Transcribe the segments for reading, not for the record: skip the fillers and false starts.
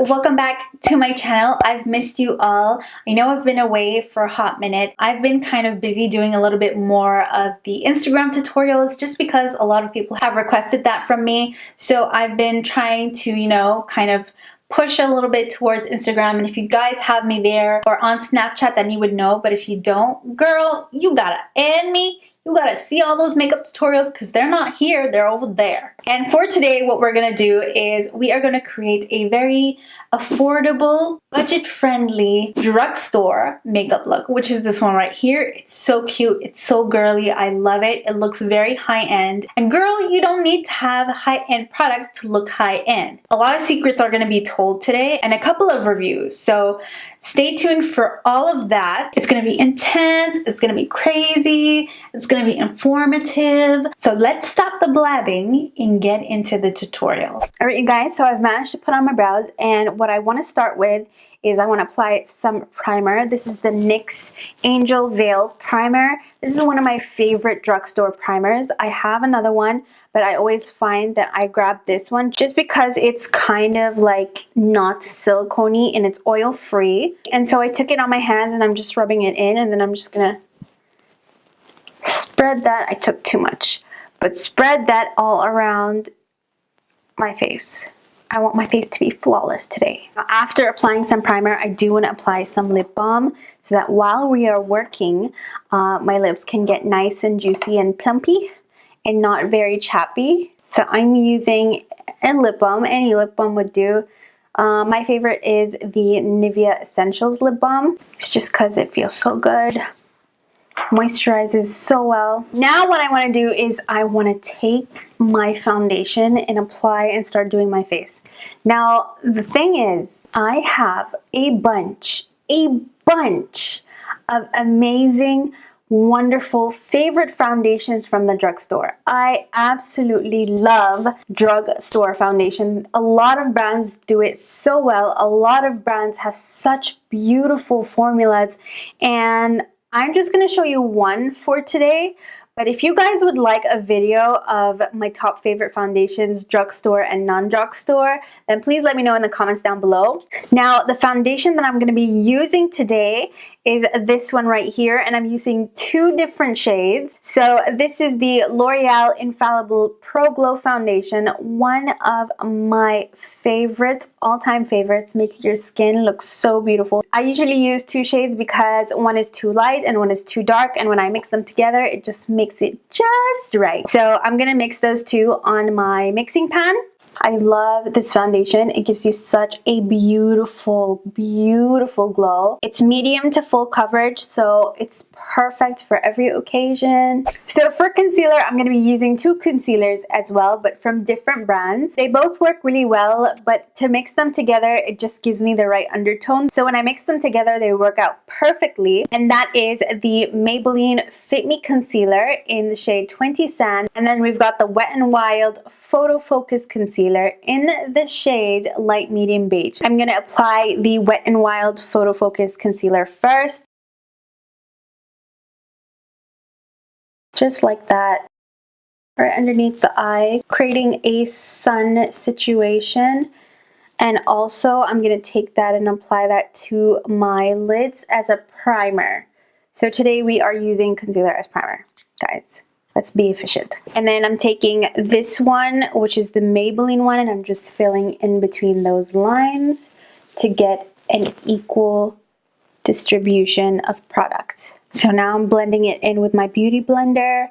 welcome back to my channel. I've missed you all. I know I've been away for a hot minute. I've been kind of busy doing a little bit more of the Instagram tutorials just because a lot of people have requested that from me. So I've been trying to, kind of push a little bit towards Instagram. And if you guys have me there or on Snapchat, then you would know. But if you don't, girl, you gotta add me. You gotta see all those makeup tutorials because they're not here, they're over there. And for today, what we're gonna do is we are gonna create a very affordable, budget-friendly drugstore makeup look, which is this one right here. It's so cute, it's so girly, I love it. It looks very high-end. And girl, you don't need to have high-end products to look high-end. A lot of secrets are gonna be told today and a couple of reviews. So stay tuned for all of that. It's gonna be intense, it's gonna be crazy, it's gonna be informative. So let's stop the blabbing and get into the tutorial. All right, you guys, so I've managed to put on my brows, and what I wanna start with is I want to apply some primer. This is the NYX Angel Veil Primer. This is one of my favorite drugstore primers. I have another one, but I always find that I grab this one just because it's kind of like not silicone-y and it's oil-free. And so I took it on my hands and I'm just rubbing it in, and then I'm just gonna spread that. I took too much, but spread that all around my face. I want my face to be flawless today. After applying some primer, I do want to apply some lip balm so that while we are working, my lips can get nice and juicy and plumpy and not very chappy. So I'm using a lip balm. Any lip balm would do. My favorite is the Nivea Essentials lip balm. It's just because it feels so good. Moisturizes so well. Now what I want to do is I want to take my foundation and apply and start doing my face. Now the thing is, I have a bunch of amazing, wonderful favorite foundations from the drugstore. I absolutely love drugstore foundation. A lot of brands do it so well. A lot of brands have such beautiful formulas, and I'm just going to show you one for today, but if you guys would like a video of my top favorite foundations, drugstore and non-drugstore, then please let me know in the comments down below. Now, the foundation that I'm going to be using today is this one right here, and I'm using two different shades. So this is the L'Oreal Infallible Pro Glow Foundation, one of my favorites, all-time favorites, makes your skin look so beautiful. I usually use two shades because one is too light and one is too dark, and when I mix them together, it just makes it just right. So I'm gonna mix those two on my mixing pan. I love this foundation. It gives you such a beautiful, beautiful glow. It's medium to full coverage, so it's perfect for every occasion. So for concealer, I'm going to be using two concealers as well, but from different brands. They both work really well, but to mix them together, it just gives me the right undertone. So when I mix them together, they work out perfectly. And that is the Maybelline Fit Me Concealer in the shade 20 Sand. And then we've got the Wet n Wild PhotoFocus Concealer in the shade Light Medium Beige. I'm going to apply the Wet n Wild PhotoFocus Concealer first. Just like that, right underneath the eye, creating a sun situation. And also I'm going to take that and apply that to my lids as a primer. So today we are using concealer as primer, guys. Let's be efficient. And then I'm taking this one, which is the Maybelline one, and I'm just filling in between those lines to get an equal distribution of product. So now I'm blending it in with my beauty blender.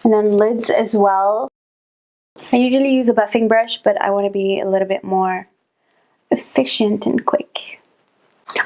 And then lids as well. I usually use a buffing brush, but I want to be a little bit more efficient and quick.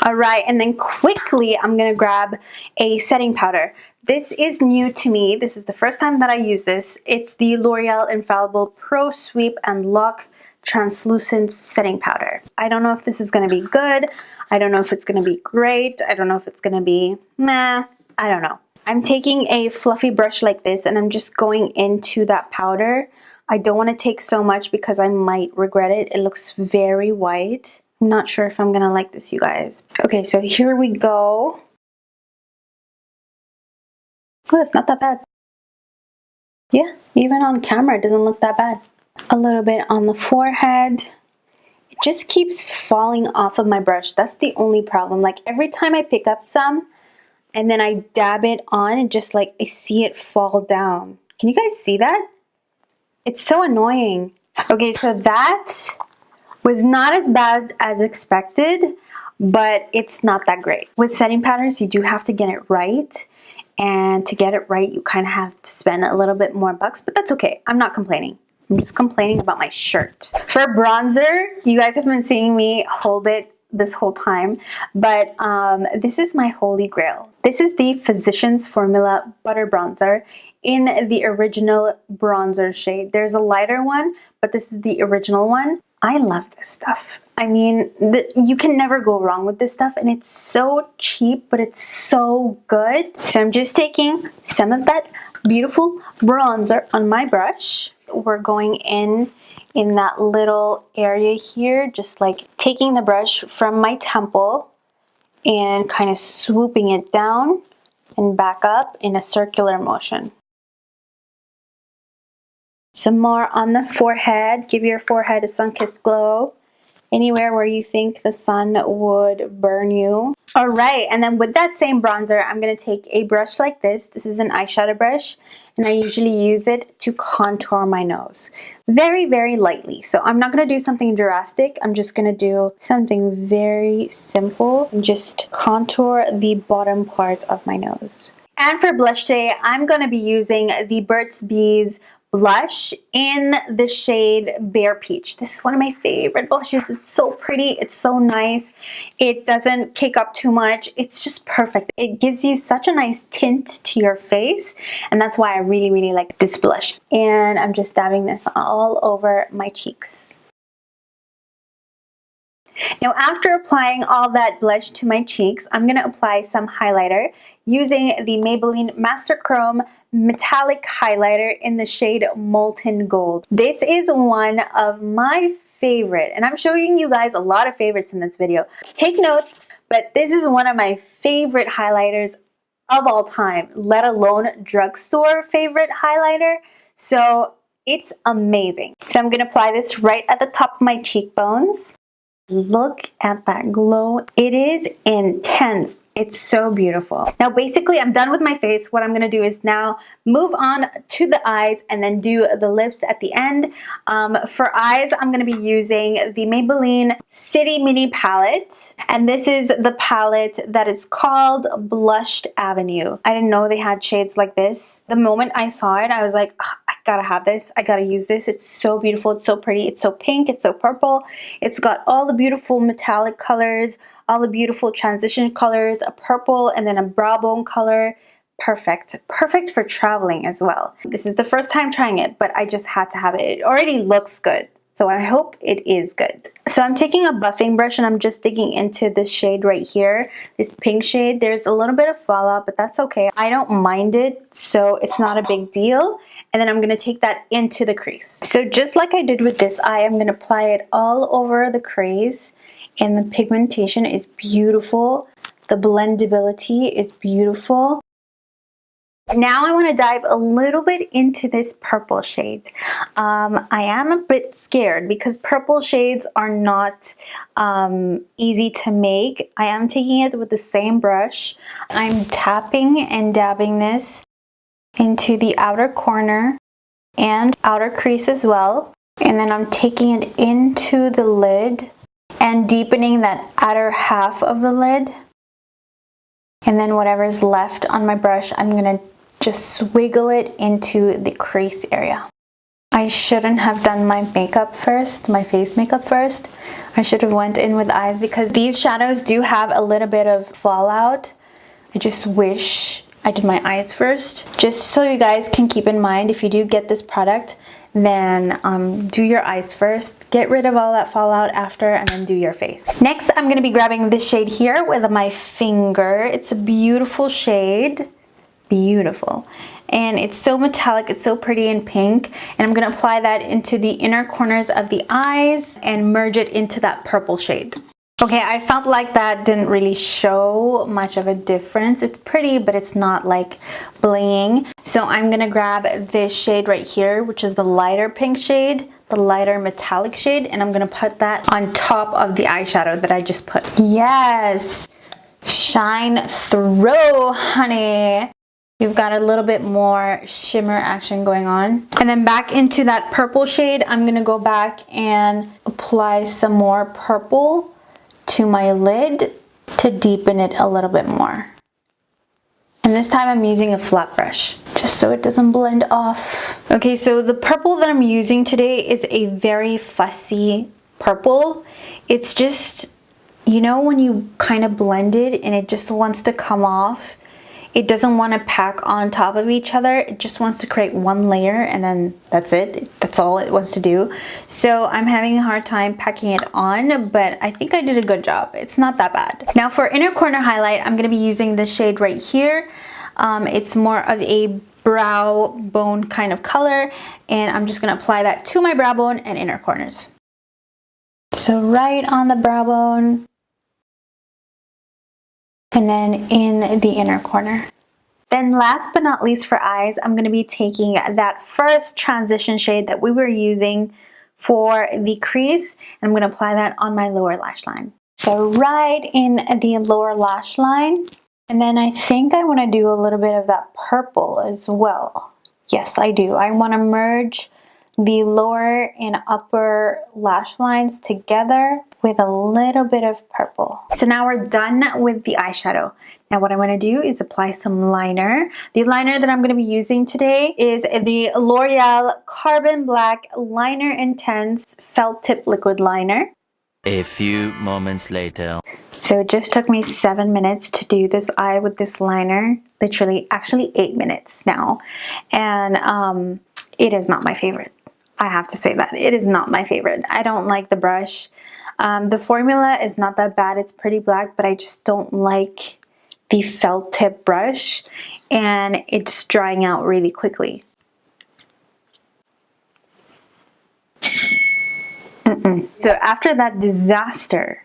All right, and then quickly I'm gonna grab a setting powder. This is new to me. This is the first time that I use this. It's the L'Oreal Infallible Pro Sweep and Lock Translucent Setting Powder. I don't know if this is gonna be good. I don't know if it's gonna be great. I don't know if it's gonna be meh. I don't know. I'm taking a fluffy brush like this and I'm just going into that powder. I don't want to take so much because I might regret it. It looks very white. I'm not sure if I'm gonna like this, you guys. Okay, so here we go. Oh, it's not that bad. Yeah, even on camera, it doesn't look that bad. A little bit on the forehead. It just keeps falling off of my brush. That's the only problem. Like every time I pick up some and then I dab it on, and just like I see it fall down. Can you guys see that? It's so annoying. Okay, so that was not as bad as expected, but it's not that great. With setting powders, you do have to get it right. And to get it right, you kind of have to spend a little bit more bucks, but that's okay. I'm not complaining. I'm just complaining about my shirt. For bronzer, you guys have been seeing me hold it this whole time, but this is my holy grail. This is the Physicians Formula Butter Bronzer in the original bronzer shade. There's a lighter one, but this is the original one. I love this stuff. I mean, you can never go wrong with this stuff, and it's so cheap, but it's so good. So I'm just taking some of that beautiful bronzer on my brush. We're going in that little area here, just like taking the brush from my temple and kind of swooping it down and back up in a circular motion. Some more on the forehead. Give your forehead a sun-kissed glow. Anywhere where you think the sun would burn you. All right, and then with that same bronzer, I'm gonna take a brush like this. This is an eyeshadow brush, and I usually use it to contour my nose. Very, very lightly. So I'm not gonna do something drastic. I'm just gonna do something very simple and just contour the bottom part of my nose. And for blush today, I'm gonna be using the Burts Bees blush in the shade Bare Peach. This is one of my favorite blushes. It's so pretty. It's so nice. It doesn't kick up too much. It's just perfect. It gives you such a nice tint to your face, and that's why I really, really like this blush. And I'm just dabbing this all over my cheeks. Now, after applying all that blush to my cheeks, I'm going to apply some highlighter using the Maybelline Master Chrome Metallic Highlighter in the shade Molten Gold. This is one of my favorite, and I'm showing you guys a lot of favorites in this video. Take notes, but this is one of my favorite highlighters of all time, let alone drugstore favorite highlighter. So it's amazing. So I'm going to apply this right at the top of my cheekbones. Look at that glow. It is intense. It's so beautiful. Now basically I'm done with my face. What I'm going to do is now move on to the eyes and then do the lips at the end. For eyes, I'm going to be using the Maybelline City Mini palette, and this is the palette that is called Blushed Avenue. I didn't know they had shades like this. The moment I saw it, I was like, I gotta have this. I gotta use this. It's so beautiful. It's so pretty. It's so pink. It's so purple. It's got all the beautiful metallic colors, all the beautiful transition colors, a purple and then a brow bone color. Perfect. Perfect for traveling as well. This is the first time trying it, but I just had to have it. It already looks good, so I hope it is good. So I'm taking a buffing brush and I'm just digging into this shade right here, this pink shade. There's a little bit of fallout, but that's okay. I don't mind it, so it's not a big deal. And then I'm going to take that into the crease. So just like I did with this eye, I'm going to apply it all over the crease. And the pigmentation is beautiful. The blendability is beautiful. Now I want to dive a little bit into this purple shade. I am a bit scared because purple shades are not easy to make. I am taking it with the same brush. I'm tapping and dabbing this into the outer corner and outer crease as well. And then I'm taking it into the lid and deepening that outer half of the lid. And then whatever's left on my brush, I'm gonna just swiggle it into the crease area. I shouldn't have done my makeup first, my face makeup first. I should have went in with eyes because these shadows do have a little bit of fallout. I just wish I did my eyes first. Just so you guys can keep in mind, if you do get this product, then do your eyes first. Get rid of all that fallout after, and then do your face. Next, I'm gonna be grabbing this shade here with my finger. It's a beautiful shade. Beautiful. And it's so metallic, it's so pretty and pink. And I'm gonna apply that into the inner corners of the eyes and merge it into that purple shade. Okay, I felt like that didn't really show much of a difference. It's pretty, but it's not like bling. So I'm gonna grab this shade right here, which is the lighter pink shade, the lighter metallic shade, and I'm gonna put that on top of the eyeshadow that I just put. Yes, shine through, honey. You've got a little bit more shimmer action going on. And then back into that purple shade, I'm gonna go back and apply some more purple to my lid to deepen it a little bit more. And this time I'm using a flat brush, just so it doesn't blend off. Okay, so the purple that I'm using today is a very fussy purple. It's just, you know when you kind of blend it and it just wants to come off? It doesn't want to pack on top of each other. It just wants to create one layer and then that's it. That's all it wants to do. So I'm having a hard time packing it on, but I think I did a good job. It's not that bad. Now for inner corner highlight, I'm going to be using this shade right here. It's more of a brow bone kind of color, and I'm just going to apply that to my brow bone and inner corners. So right on the brow bone, and then in the inner corner. Then last but not least for eyes, I'm going to be taking that first transition shade that we were using for the crease, and I'm going to apply that on my lower lash line. So right in the lower lash line, and then I think I want to do a little bit of that purple as well. Yes, I do. I want to merge the lower and upper lash lines together with a little bit of purple. So now we're done with the eyeshadow. Now what I'm going to do is apply some liner. The liner that I'm going to be using today is the L'Oreal Carbon Black Liner Intense Felt Tip Liquid Liner. A few moments later. So it just took me 7 minutes to do this eye with this liner. Literally, actually 8 minutes now. And it is not my favorite. I have to say that. It is not my favorite. I don't like the brush. The formula is not that bad. It's pretty black, but I just don't like the felt tip brush, and it's drying out really quickly. So after that disaster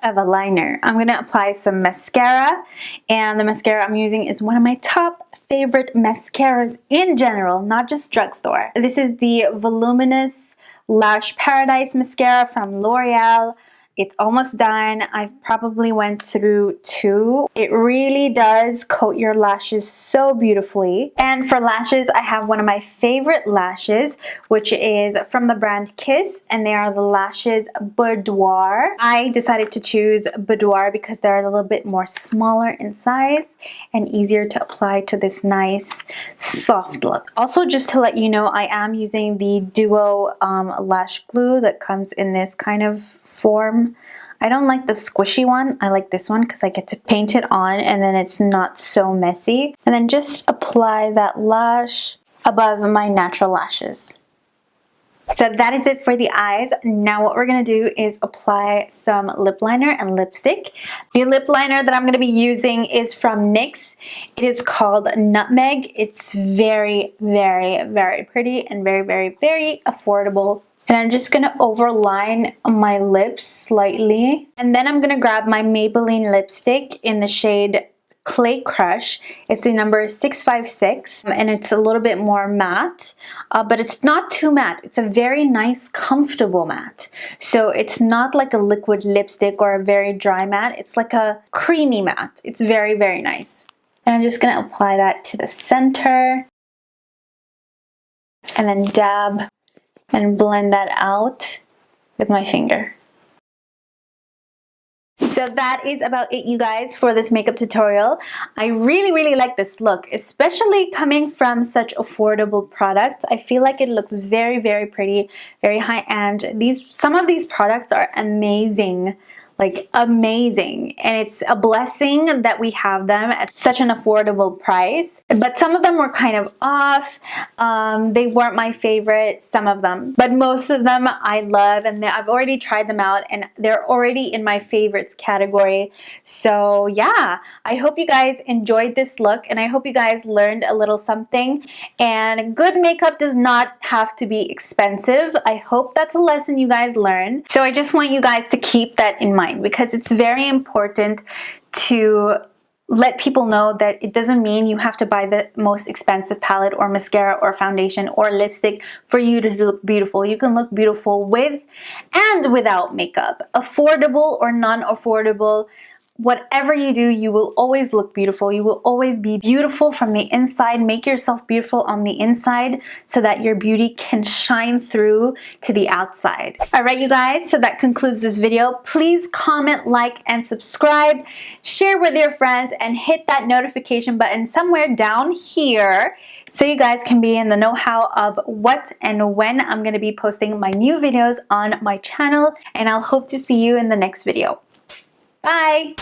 of a liner, I'm going to apply some mascara, and the mascara I'm using is one of my top favorite mascaras in general, not just drugstore. This is the Voluminous Lash Paradise mascara from L'Oreal. It's almost done. I've probably went through 2. It really does coat your lashes so beautifully. And for lashes, I have one of my favorite lashes, which is from the brand Kiss, and they are the lashes Boudoir. I decided to choose Boudoir because they're a little bit more smaller in size and easier to apply to this nice soft look. Also, just to let you know, I am using the Duo lash glue that comes in this kind of form. I don't like the squishy one. I like this one because I get to paint it on and then it's not so messy. And then just apply that lash above my natural lashes. So that is it for the eyes. Now what we're going to do is apply some lip liner and lipstick. The lip liner that I'm going to be using is from NYX. It is called Nutmeg. It's very, very, very pretty and very, very, very affordable. And I'm just going to overline my lips slightly. And then I'm going to grab my Maybelline lipstick in the shade Clay Crush. It's the number 656, and it's a little bit more matte, but it's not too matte. It's a very nice, comfortable matte. So it's not like a liquid lipstick or a very dry matte. It's like a creamy matte. It's very, very nice. And I'm just going to apply that to the center and then dab and blend that out with my finger. So that is about it, you guys, for this makeup tutorial. I really, really like this look, especially coming from such affordable products. I feel like it looks very, very pretty, very high-end. Some of these products are amazing. Like amazing, and it's a blessing that we have them at such an affordable price. But some of them were kind of off. They weren't my favorite, some of them, but most of them I love, and I've already tried them out and they're already in my favorites category. So yeah, I hope you guys enjoyed this look, and I hope you guys learned a little something. And good makeup does not have to be expensive. I hope that's a lesson you guys learned. So I just want you guys to keep that in mind. mind, because it's very important to let people know that it doesn't mean you have to buy the most expensive palette or mascara or foundation or lipstick for you to look beautiful. You can look beautiful with and without makeup. Affordable or non-affordable, whatever you do, you will always look beautiful. You will always be beautiful from the inside. Make yourself beautiful on the inside so that your beauty can shine through to the outside. All right, you guys, so that concludes this video. Please comment, like, and subscribe. Share with your friends and hit that notification button somewhere down here so you guys can be in the know-how of what and when I'm going to be posting my new videos on my channel. And I'll hope to see you in the next video. Bye!